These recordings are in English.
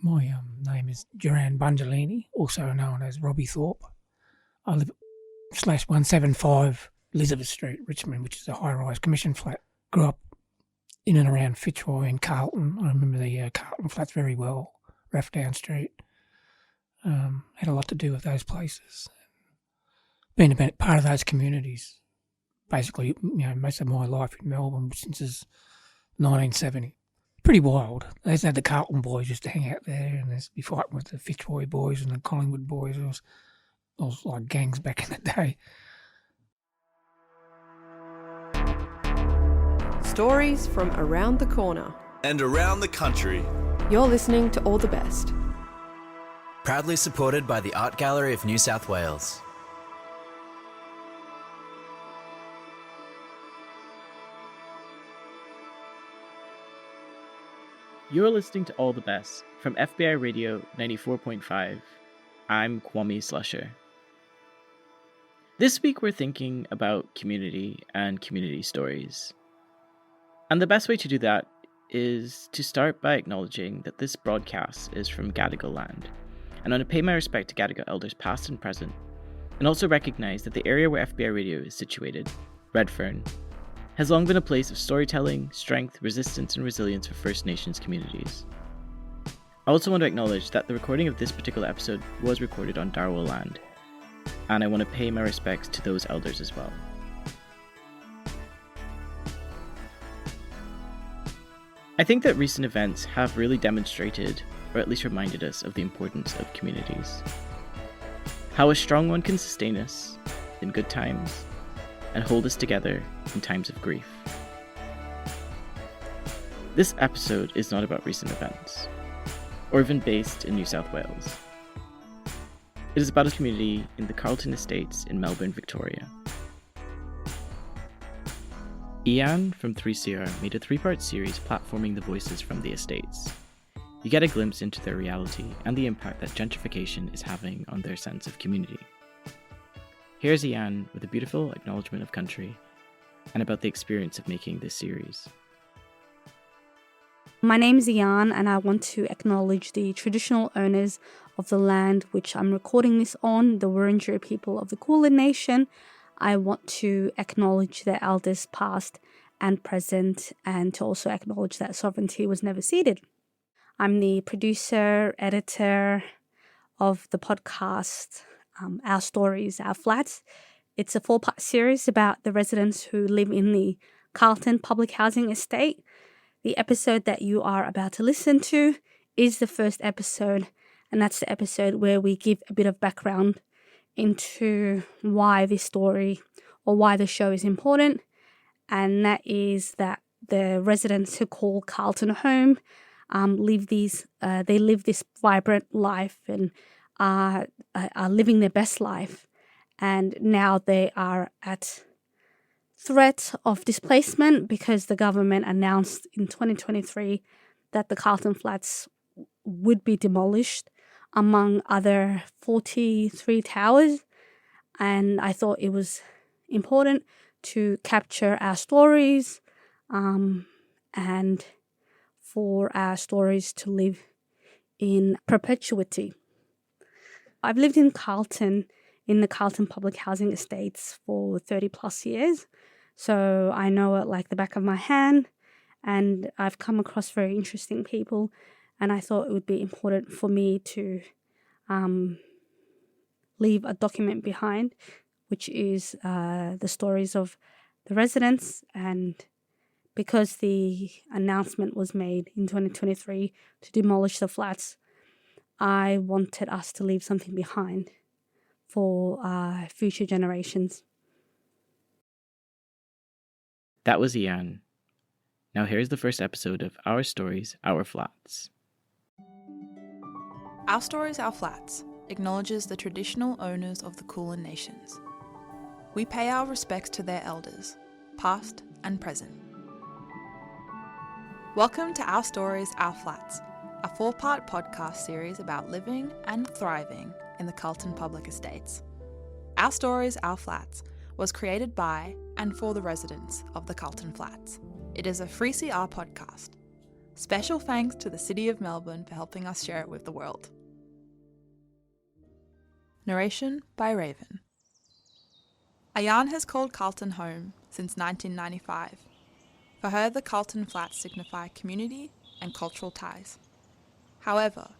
My name is Duran Bungelini, also known as Robbie Thorpe. I live at /175 Elizabeth Street, Richmond, which is a high-rise commission flat. Grew up in and around Fitzroy and Carlton. I remember the Carlton flats very well, Rathdown Street. Had a lot to do with those places. Been a part of those communities, basically, most of my life in Melbourne since 1970. Pretty wild. They had the Carlton boys used to hang out there, and there'd be fighting with the Fitzroy boys and the Collingwood boys. It was like gangs back in the day. Stories from around the corner and around the country. You're listening to All the Best. Proudly supported by the Art Gallery of New South Wales. You're listening to All the Best from FBI Radio 94.5. I'm Kwame Slusher. This week we're thinking about community and community stories. And the best way to do that is to start by acknowledging that this broadcast is from Gadigal land. And I want to pay my respect to Gadigal elders past and present, and also recognize that the area where FBI Radio is situated, Redfern, has long been a place of storytelling, strength, resistance, and resilience for First Nations communities. I also want to acknowledge that the recording of this particular episode was recorded on Darwell land, and I want to pay my respects to those elders as well. I think that recent events have really demonstrated, or at least reminded us of the importance of communities. How a strong one can sustain us in good times and hold us together in times of grief. This episode is not about recent events, or even based in New South Wales. It is about a community in the Carlton Estates in Melbourne, Victoria. Ayan from 3CR made a 3-part series platforming the voices from the estates. You get a glimpse into their reality and the impact that gentrification is having on their sense of community. Here's Ayan with a beautiful acknowledgement of country and about the experience of making this series. My name is Ayan, and I want to acknowledge the traditional owners of the land which I'm recording this on, the Wurundjeri people of the Kulin Nation. I want to acknowledge their elders past and present, and to also acknowledge that sovereignty was never ceded. I'm the producer, editor of the podcast, Our Stories, Our Flats. It's a 4-part series about the residents who live in the Carlton Public Housing estate. The episode that you are about to listen to is the first episode, and that's the episode where we give a bit of background into why this story or why the show is important, and that is that the residents who call Carlton home live this vibrant life and are living their best life, and now they are at threat of displacement because the government announced in 2023 that the Carlton flats would be demolished, among other 43 towers. And I thought it was important to capture our stories and for our stories to live in perpetuity. I've lived in Carlton, in the Carlton Public Housing estates for 30 plus years. So I know it like the back of my hand, and I've come across very interesting people, and I thought it would be important for me to leave a document behind, which is the stories of the residents. And because the announcement was made in 2023 to demolish the flats, I wanted us to leave something behind for future generations. That was Ayan. Now here's the first episode of Our Stories, Our Flats. Our Stories, Our Flats acknowledges the traditional owners of the Kulin Nations. We pay our respects to their elders, past and present. Welcome to Our Stories, Our Flats, a 4-part podcast series about living and thriving in the Carlton Public Estates. Our Stories, Our Flats was created by and for the residents of the Carlton Flats. It is a 3CR podcast. Special thanks to the City of Melbourne for helping us share it with the world. Narration by Raven. Ayan has called Carlton home since 1995. For her, the Carlton flats signify community and cultural ties. However,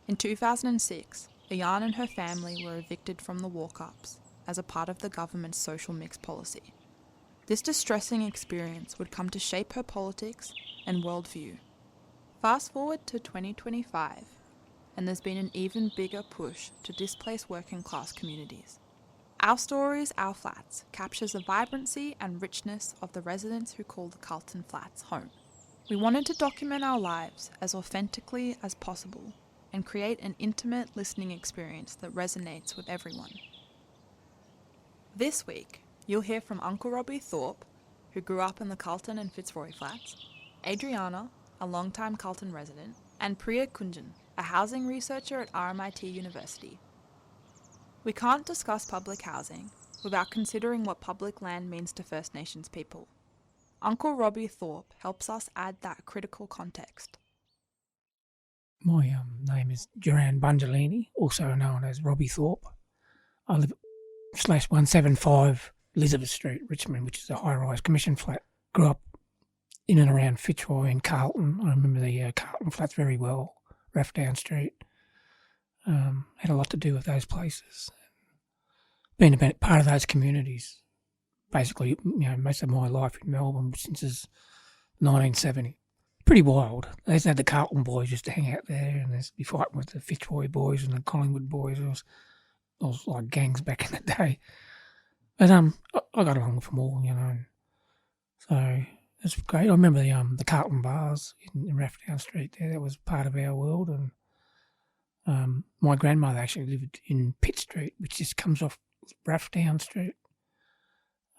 in 2006, Ayan and her family were evicted from the walk-ups as a part of the government's social mix policy. This distressing experience would come to shape her politics and worldview. Fast forward to 2025, and there's been an even bigger push to displace working class communities. Our Stories, Our Flats captures the vibrancy and richness of the residents who call the Carlton Flats home. We wanted to document our lives as authentically as possible and create an intimate listening experience that resonates with everyone. This week, you'll hear from Uncle Robbie Thorpe, who grew up in the Carlton and Fitzroy flats, Adriana, a long-time Carlton resident, and Priya Kunjan, a housing researcher at RMIT University. We can't discuss public housing without considering what public land means to First Nations people. Uncle Robbie Thorpe helps us add that critical context. My name is Joanne Bungelini, also known as Robbie Thorpe. I live at /175 Elizabeth Street, Richmond, which is a high-rise commission flat. Grew up in and around Fitzroy and Carlton. I remember the Carlton flats very well. Rathdown Street. Had a lot to do with those places. Been a part of those communities, basically, most of my life in Melbourne since 1970. Pretty wild. They used to have the Carlton boys used to hang out there, and there'd be fighting with the Fitzroy boys and the Collingwood boys. It was like gangs back in the day. But I got along with them all, So it's great. I remember the Carlton bars in Rathdown Street there. That was part of our world. And my grandmother actually lived in Pitt Street, which just comes off Rathdown Street,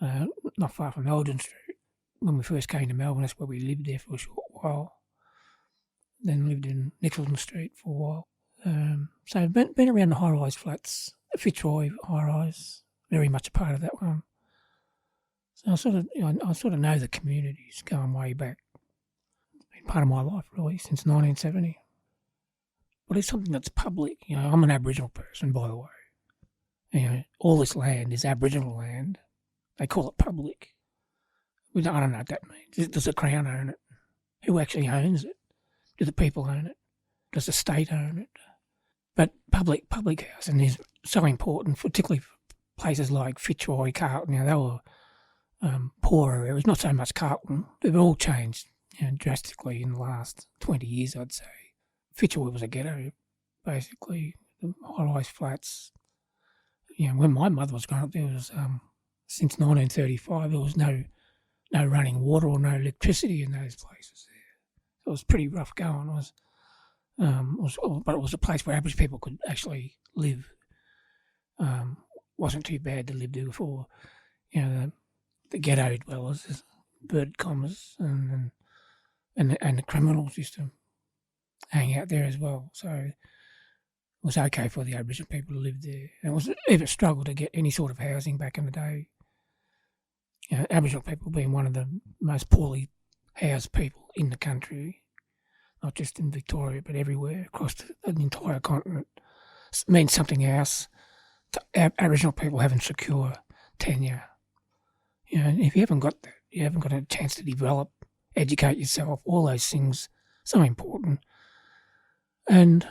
not far from Eldon Street. When we first came to Melbourne, that's where we lived there for a short while. Then lived in Nicholson Street for a while. So I've been around the high-rise flats, Fitzroy high-rise, very much a part of that one. So I sort of know the communities going way back. It's been part of my life really since 1970. But it's something that's public. I'm an Aboriginal person, by the way. All this land is Aboriginal land. They call it public. I don't know what that means. Does the Crown own it? Who actually owns it? Do the people own it? Does the state own it? But public housing is so important, particularly for places like Fitzroy, Carlton. They were poorer areas, not so much Carlton. They've all changed drastically in the last 20 years, I'd say. Fitzroy was a ghetto, basically. The high-rise flats. When my mother was growing up, there was, since 1935, there was no running water or no electricity in those places there. So it was pretty rough going. But it was a place where average people could actually live. Wasn't too bad to live there before. The ghetto dwellers, bird commas, and the criminals used to hang out there as well. So it was okay for the Aboriginal people to live there. And it was even a struggle to get any sort of housing back in the day. Aboriginal people being one of the most poorly housed people in the country, not just in Victoria but everywhere across the entire continent. It means something else to Aboriginal people having secure tenure. If you haven't got that, you haven't got a chance to develop, educate yourself, all those things, so important. And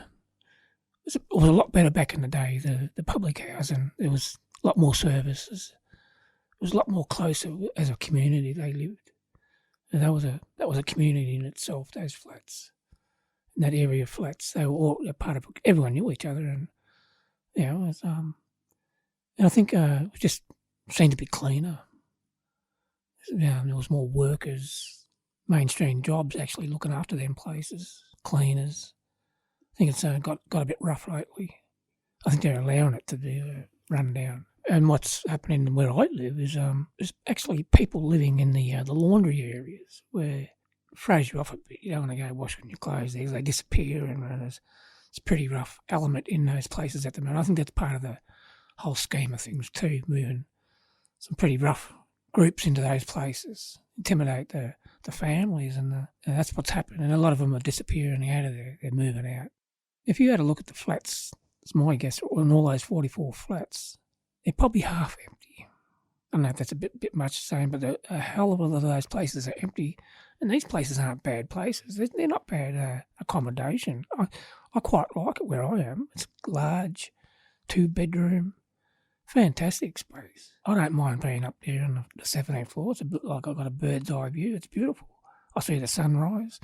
it was a lot better back in the day, the public housing. There was a lot more services. It was a lot more closer as a community they lived. And that was a community in itself, those flats. In that area of flats, they were all a part of, everyone knew each other. And, it was, and I think it just seemed to be cleaner. There was more workers, mainstream jobs actually looking after them places, cleaners. I think it's got a bit rough lately. I think they're allowing it to be run down. And what's happening where I live is actually people living in the laundry areas where throws you off a bit. You don't want to go washing your clothes there. They disappear, and it's a pretty rough element in those places at the moment. I think that's part of the whole scheme of things too, moving some pretty rough groups into those places, intimidate the the families, and that's what's happening. And a lot of them are disappearing out of there. They're moving out. If you had a look at the flats, it's my guess, on all those 44 flats, they're probably half empty. I don't know if that's a bit much to say, but a hell of a lot of those places are empty. And these places aren't bad places. They're not bad accommodation. I quite like it where I am. It's large, 2-bedroom, fantastic space. I don't mind being up there on the 17th floor. It's a bit like I've got a bird's eye view. It's beautiful. I see the sunrise.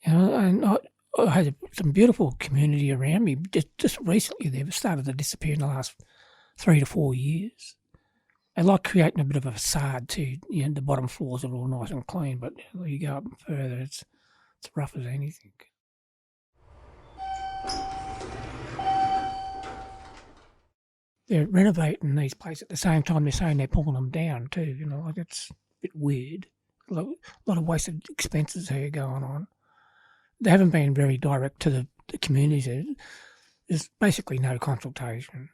And I had some beautiful community around me. Just recently, they've started to disappear in the last 3 to 4 years. They like creating a bit of a facade too. The bottom floors are all nice and clean, but you go up further, it's rough as anything. They're renovating these places at the same time they're saying they're pulling them down too. It's a bit weird. A lot of wasted expenses here going on. They haven't been very direct to the communities. There's basically no consultation.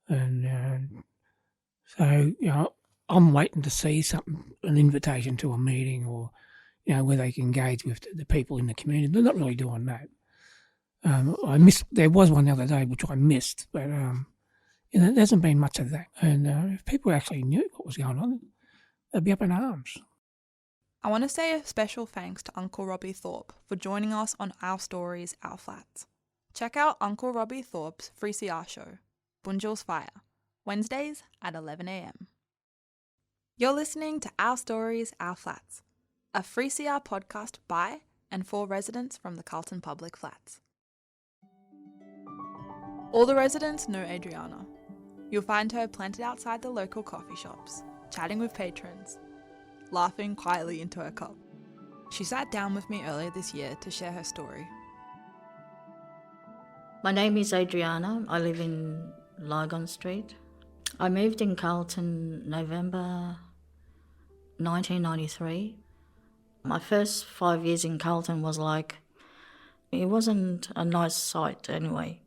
And so, I'm waiting to see an invitation to a meeting or, where they can engage with the people in the community. They're not really doing that. There was one the other day which I missed, but there hasn't been much of that. And if people actually knew what was going on, they'd be up in arms. I want to say a special thanks to Uncle Robbie Thorpe for joining us on Our Stories, Our Flats. Check out Uncle Robbie Thorpe's 3CR show, Bunjil's Fire, Wednesdays at 11 a.m. You're listening to Our Stories, Our Flats, a 3CR podcast by and for residents from the Carlton Public Flats. All the residents know Adriana. You'll find her planted outside the local coffee shops, chatting with patrons, laughing quietly into her cup. She sat down with me earlier this year to share her story. My name is Adriana. I live in Lygon Street. I moved in Carlton November 1993. My first 5 years in Carlton was it wasn't a nice sight anyway.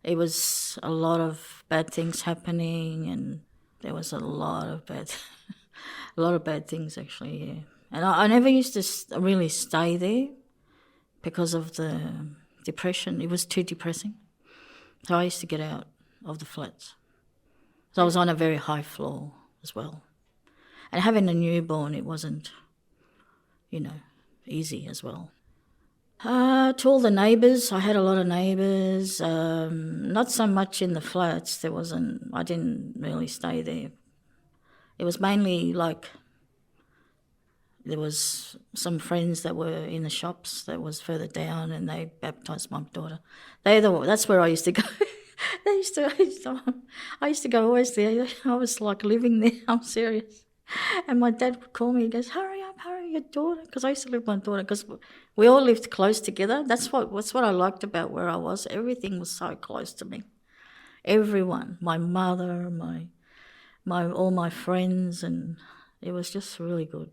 It was a lot of bad things happening, and there was a lot of bad things actually, yeah. And I never used to really stay there because of the depression. It was too depressing. So I used to get out of the flats. So I was on a very high floor as well. And having a newborn, it wasn't, easy as well. To all the neighbours, I had a lot of neighbours. Not so much in the flats. I didn't really stay there. It was mainly there was some friends that were in the shops that was further down, and they baptised my daughter. That's where I used to go. I used to go always there. I was living there. I'm serious. And my dad would call me. He goes, "Hurry up, hurry, your daughter." Because I used to live with my daughter. Because we all lived close together. That's what I liked about where I was. Everything was so close to me. Everyone, my mother, all my friends, and it was just really good.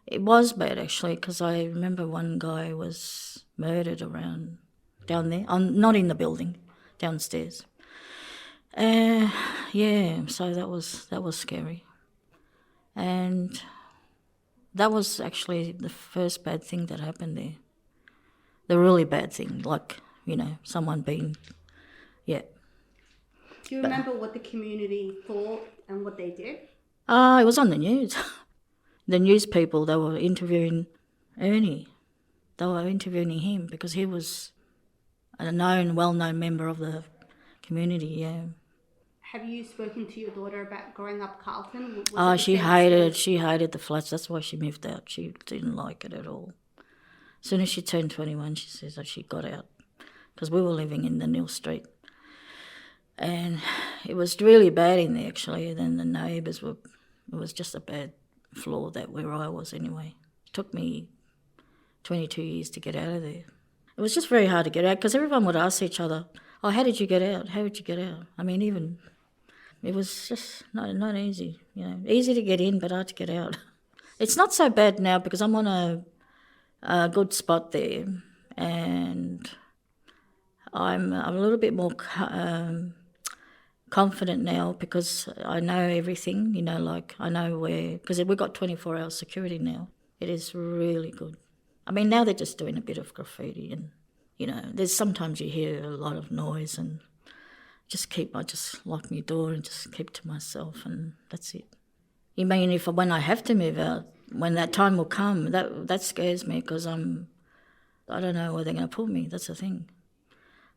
It was bad actually, because I remember one guy was murdered around down there, not in the building, downstairs. So that was scary. And that was actually the first bad thing that happened there. The really bad thing, someone being, yeah. Do you remember what the community thought and what they did? It was on the news. The news people, they were interviewing Ernie. They were interviewing him because he was a well-known member of the community, yeah. Have you spoken to your daughter about growing up Carlton? She hated the flats. That's why she moved out. She didn't like it at all. As soon as she turned 21, she says that she got out because we were living in the Neil Street. And it was really bad in there, actually. And then the neighbours it was just a bad floor where I was anyway. It took me 22 years to get out of there. It was just very hard to get out because everyone would ask each other, "Oh, how did you get out? How did you get out?" I mean, even it was just not easy. Easy to get in, but hard to get out. It's not so bad now because I'm on a good spot there, and I'm a little bit more confident now because I know everything. I know where, because we've got 24-hour security now. It is really good. I mean, now they're just doing a bit of graffiti and, there's sometimes you hear a lot of noise and I just lock my door and just keep to myself and that's it. You mean when I have to move out, when that time will come, that scares me because I don't know where they're going to put me, that's the thing.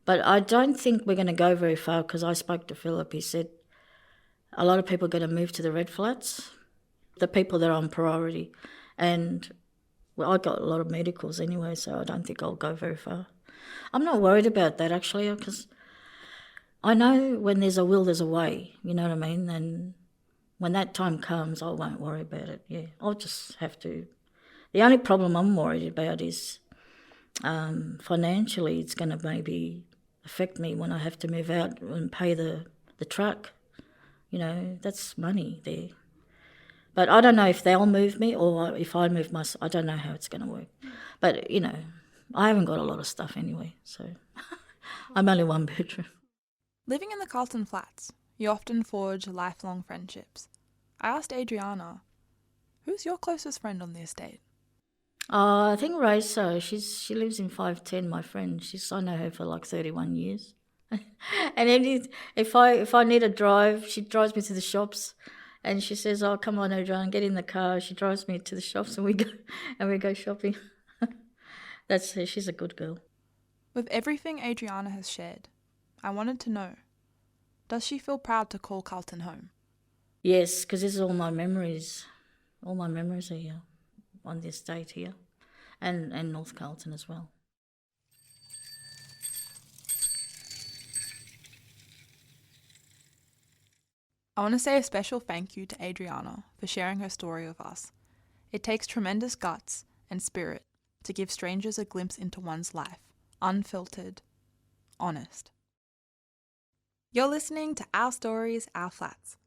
But I don't think we're going to go very far because I spoke to Philip, he said a lot of people are going to move to the red flats, the people that are on priority. And I got a lot of medicals anyway, so I don't think I'll go very far. I'm not worried about that actually because I know when there's a will, there's a way, you know what I mean? And when that time comes, I won't worry about it, yeah. I'll just have to. The only problem I'm worried about is financially it's going to maybe affect me when I have to move out and pay the truck. That's money there. But I don't know if they'll move me or if I move myself. I don't know how it's going to work. But, I haven't got a lot of stuff anyway, so I'm only one bedroom. Living in the Carlton Flats, you often forge lifelong friendships. I asked Adriana, who's your closest friend on the estate? I think Raisa, she lives in 510, my friend. I know her for like 31 years. And if I need a drive, she drives me to the shops and she says, oh, come on, Adriana, get in the car. She drives me to the shops and we go shopping. That's her. She's a good girl. With everything Adriana has shared, I wanted to know, does she feel proud to call Carlton home? Yes, because this is all my memories. All my memories are here, on the estate here, and North Carlton as well. I want to say a special thank you to Adriana for sharing her story with us. It takes tremendous guts and spirit to give strangers a glimpse into one's life, unfiltered, honest. You're listening to Our Stories, Our Flats,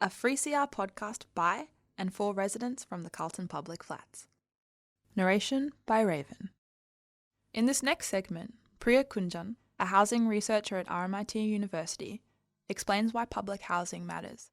a 3CR podcast by and for residents from the Carlton Public Flats. Narration by Raven. In this next segment, Priya Kunjan, a housing researcher at RMIT University, explains why public housing matters.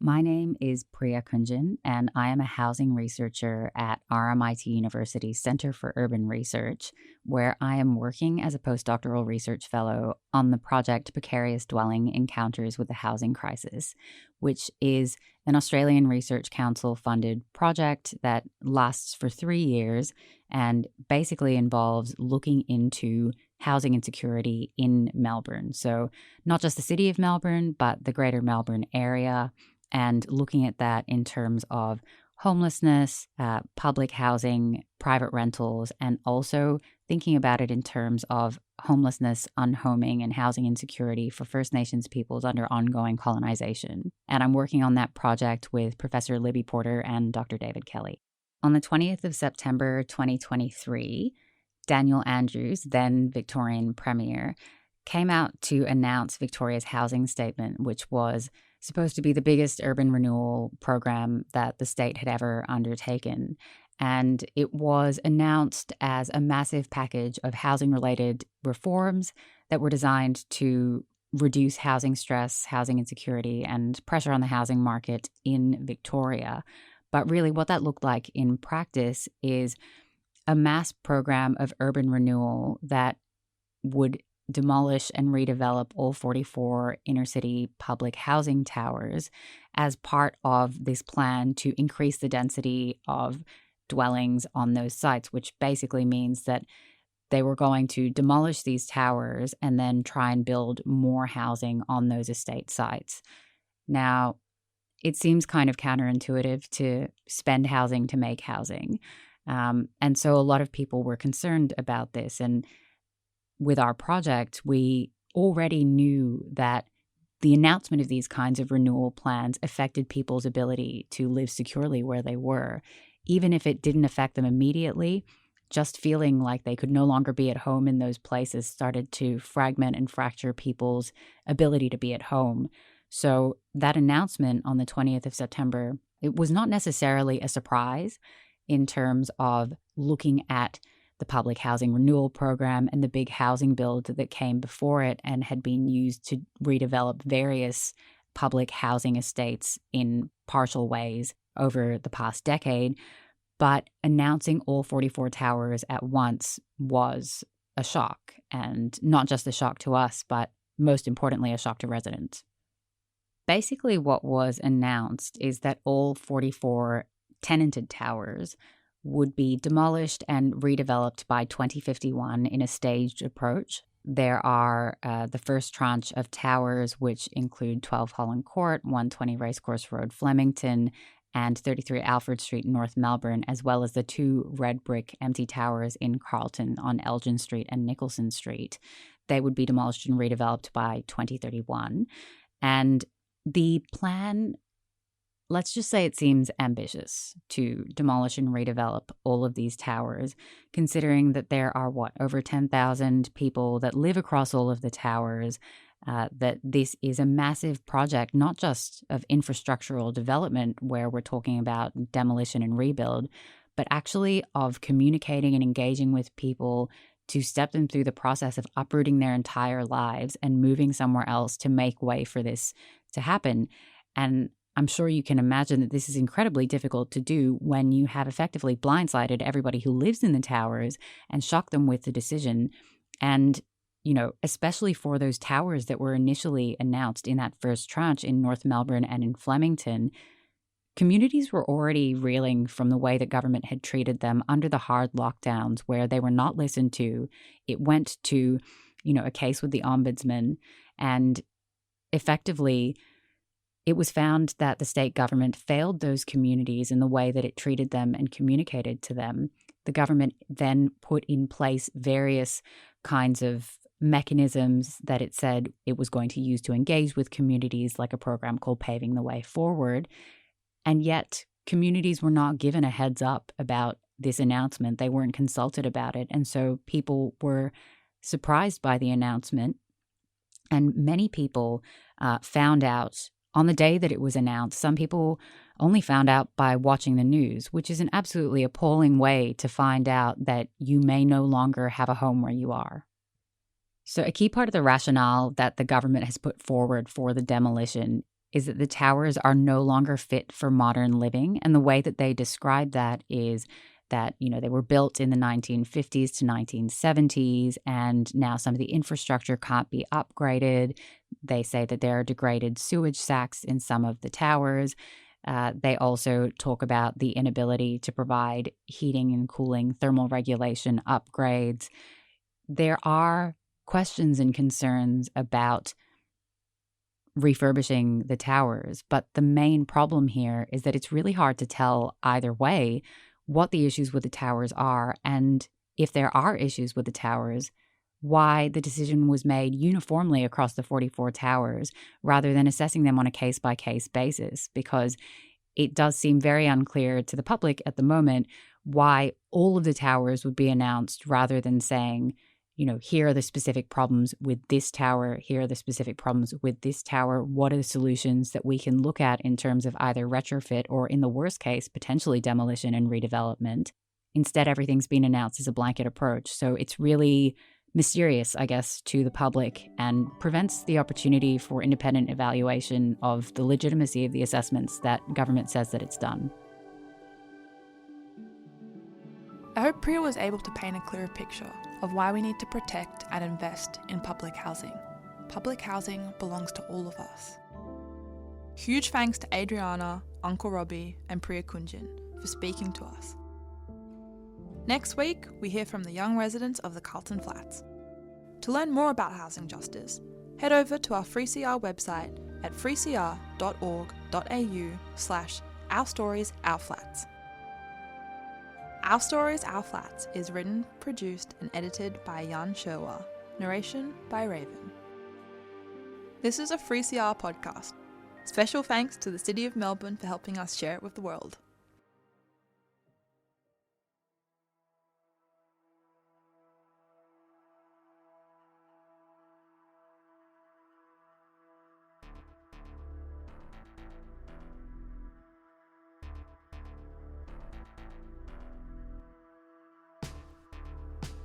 My name is Priya Kunjan, and I am a housing researcher at RMIT University's Center for Urban Research, where I am working as a postdoctoral research fellow on the project Precarious Dwelling Encounters with the Housing Crisis, which is an Australian Research Council-funded project that lasts for 3 years and basically involves looking into housing insecurity in Melbourne. So not just the city of Melbourne, but the greater Melbourne area, and looking at that in terms of homelessness, public housing, private rentals, and also thinking about it in terms of homelessness, unhoming, and housing insecurity for First Nations peoples under ongoing colonization. And I'm working on that project with Professor Libby Porter and Dr. David Kelly. On the 20th of September 2023, Daniel Andrews, then Victorian Premier, came out to announce Victoria's housing statement, which was supposed to be the biggest urban renewal program that the state had ever undertaken. And it was announced as a massive package of housing-related reforms that were designed to reduce housing stress, housing insecurity, and pressure on the housing market in Victoria. But really what that looked like in practice is a mass program of urban renewal that would demolish and redevelop all 44 inner-city public housing towers as part of this plan to increase the density of dwellings on those sites, which basically means that they were going to demolish these towers and then try and build more housing on those estate sites. Now, it seems kind of counterintuitive to spend housing to make housing. And so a lot of people were concerned about this. And with our project, we already knew that the announcement of these kinds of renewal plans affected people's ability to live securely where they were. Even if it didn't affect them immediately, just feeling like they could no longer be at home in those places started to fragment and fracture people's ability to be at home. So that announcement on the 20th of September, it was not necessarily a surprise in terms of looking at the public housing renewal program and the big housing build that came before it and had been used to redevelop various public housing estates in partial ways over the past decade. But announcing all 44 towers at once was a shock, and not just a shock to us, but most importantly, a shock to residents. Basically, what was announced is that all 44 tenanted towers would be demolished and redeveloped by 2051 in a staged approach. There are the first tranche of towers, which include 12 Holland Court, 120 Racecourse Road, Flemington, and 33 Alfred Street, North Melbourne, as well as the 2 red brick empty towers in Carlton on Elgin Street and Nicholson Street. They would be demolished and redeveloped by 2031. And the plan, let's just say it seems ambitious to demolish and redevelop all of these towers, considering that there are, over 10,000 people that live across all of the towers, that this is a massive project, not just of infrastructural development, where we're talking about demolition and rebuild, but actually of communicating and engaging with people to step them through the process of uprooting their entire lives and moving somewhere else to make way for this to happen. And I'm sure you can imagine that this is incredibly difficult to do when you have effectively blindsided everybody who lives in the towers and shocked them with the decision. And, especially for those towers that were initially announced in that first tranche in North Melbourne and in Flemington, communities were already reeling from the way that government had treated them under the hard lockdowns, where they were not listened to. It went to, a case with the ombudsman, and effectively it was found that the state government failed those communities in the way that it treated them and communicated to them. The government then put in place various kinds of mechanisms that it said it was going to use to engage with communities, like a program called Paving the Way Forward. And yet communities were not given a heads up about this announcement. They weren't consulted about it. And so people were surprised by the announcement. And many people found out on the day that it was announced. Some people only found out by watching the news, which is an absolutely appalling way to find out that you may no longer have a home where you are. So a key part of the rationale that the government has put forward for the demolition is that the towers are no longer fit for modern living. And the way that they describe that is that, they were built in the 1950s to 1970s, and now some of the infrastructure can't be upgraded. They say that there are degraded sewage sacks in some of the towers. They also talk about the inability to provide heating and cooling, thermal regulation upgrades. There are questions and concerns about refurbishing the towers, but the main problem here is that it's really hard to tell either way what the issues with the towers are, and if there are issues with the towers, why the decision was made uniformly across the 44 towers rather than assessing them on a case-by-case basis, because it does seem very unclear to the public at the moment why all of the towers would be announced rather than saying, here are the specific problems with this tower, here are the specific problems with this tower, what are the solutions that we can look at in terms of either retrofit or, in the worst case, potentially demolition and redevelopment. Instead, everything's been announced as a blanket approach. So it's really mysterious, I guess, to the public, and prevents the opportunity for independent evaluation of the legitimacy of the assessments that government says that it's done. I hope Priya was able to paint a clearer picture of why we need to protect and invest in public housing. Public housing belongs to all of us. Huge thanks to Adriana, Uncle Robbie, and Priya Kunjan for speaking to us. Next week, we hear from the young residents of the Carlton Flats. To learn more about housing justice, head over to our 3CR website at 3cr.org.au/ourstoriesourflats. Our Stories, Our Flats is written, produced, and edited by Ayan Shirwa. Narration by Raven. This is a 3CR podcast. Special thanks to the City of Melbourne for helping us share it with the world.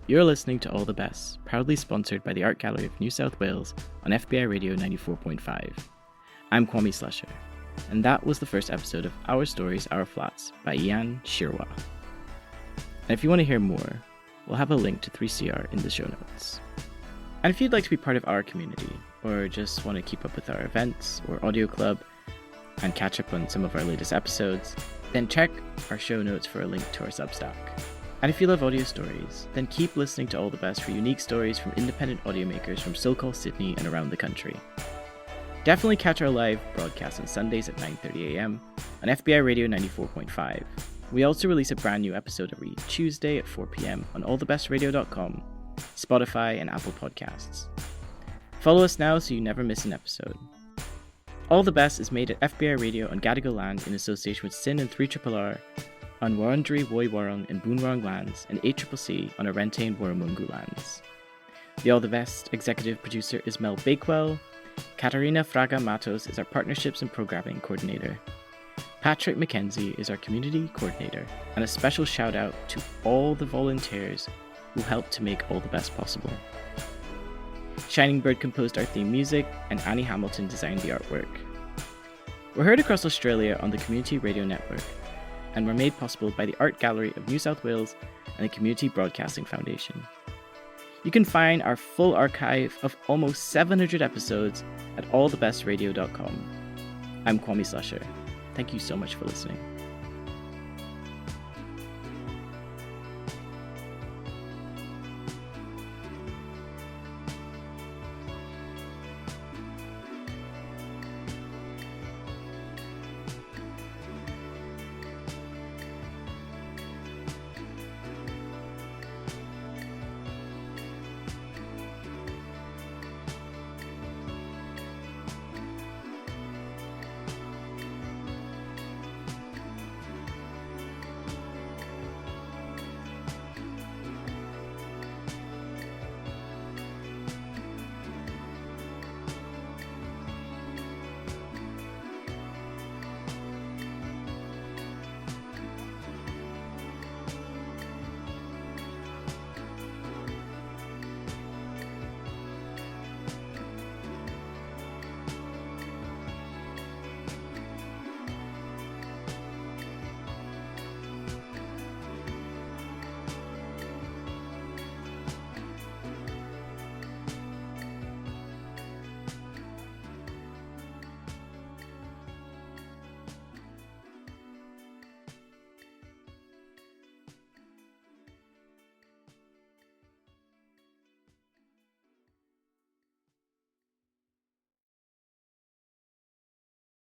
You're listening to All the Best, proudly sponsored by the Art Gallery of New South Wales on FBI Radio 94.5. I'm Kwame Slusher, and that was the first episode of Our Stories, Our Flats by Ayan Shirwa. And if you want to hear more, we'll have a link to 3CR in the show notes. And if you'd like to be part of our community, or just want to keep up with our events or audio club, and catch up on some of our latest episodes, then check our show notes for a link to our Substack. And if you love audio stories, then keep listening to All the Best for unique stories from independent audio makers from so-called Sydney and around the country. Definitely catch our live broadcast on Sundays at 9:30 a.m. on FBI Radio 94.5. We also release a brand new episode every Tuesday at 4 p.m. on allthebestradio.com, Spotify, and Apple Podcasts. Follow us now so you never miss an episode. All the Best is made at FBI Radio on Gadigal land in association with SYN and 3RRR on Wurundjeri Woi Wurrung and Boonwurrung lands and 8CCC on Arrente and Wurrumungu lands. The All the Best executive producer is Mel Bakewell. Catarina Fraga Matos is our partnerships and programming coordinator. Patrick McKenzie is our community coordinator, and a special shout out to all the volunteers who helped to make All the Best possible. Shining Bird composed our theme music, and Annie Hamilton designed the artwork. We're heard across Australia on the Community Radio Network, and were made possible by the Art Gallery of New South Wales and the Community Broadcasting Foundation. You can find our full archive of almost 700 episodes at allthebestradio.com. I'm Kwame Slusher. Thank you so much for listening.